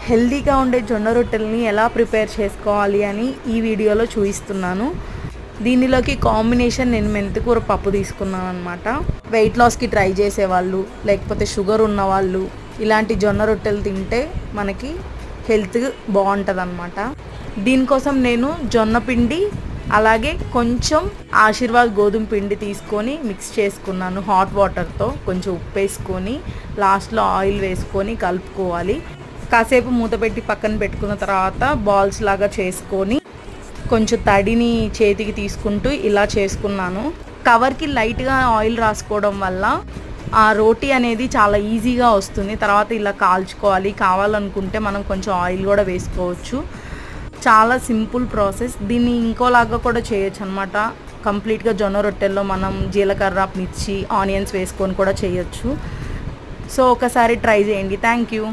హెల్తీగా ఉండే జొన్న రొట్టెలని ఎలా ప్రిపేర్ చేసుకోవాలి అని ఈ వీడియోలో చూపిస్తున్నాను. దీనిలోకి కాంబినేషన్ నేను మెంతికూర పప్పు తీసుకున్నాను అనమాట. వెయిట్ లాస్కి ట్రై చేసేవాళ్ళు, లేకపోతే షుగర్ ఉన్నవాళ్ళు ఇలాంటి జొన్న రొట్టెలు తింటే మనకి హెల్త్ బాగుంటుంది అనమాట. దీనికోసం నేను జొన్న పిండి అలాగే కొంచెం ఆశీర్వాద్ గోధుమ పిండి తీసుకొని మిక్స్ చేసుకున్నాను. హాట్ వాటర్తో కొంచెం ఉప్పు వేసుకొని లాస్ట్లో ఆయిల్ వేసుకొని కలుపుకోవాలి. కాసేపు మూత పెట్టి పక్కన పెట్టుకున్న తర్వాత బాల్స్ లాగా చేసుకొని కొంచెం తడిని చేతికి తీసుకుంటూ ఇలా చేసుకున్నాను. కవర్కి లైట్గా ఆయిల్ రాసుకోవడం వల్ల ఆ రోటీ అనేది చాలా ఈజీగా వస్తుంది. తర్వాత ఇలా కాల్చుకోవాలి. కావాలనుకుంటే మనం కొంచెం ఆయిల్ కూడా వేసుకోవచ్చు. చాలా సింపుల్ ప్రాసెస్. దీన్ని ఇంకోలాగా కూడా చేయొచ్చు అనమాట. కంప్లీట్గా జొన్న రొట్టెల్లో మనం జీలకర్ర, మిర్చి, ఆనియన్స్ వేసుకొని కూడా చేయొచ్చు. సో ఒకసారి ట్రై చేయండి. Thank you.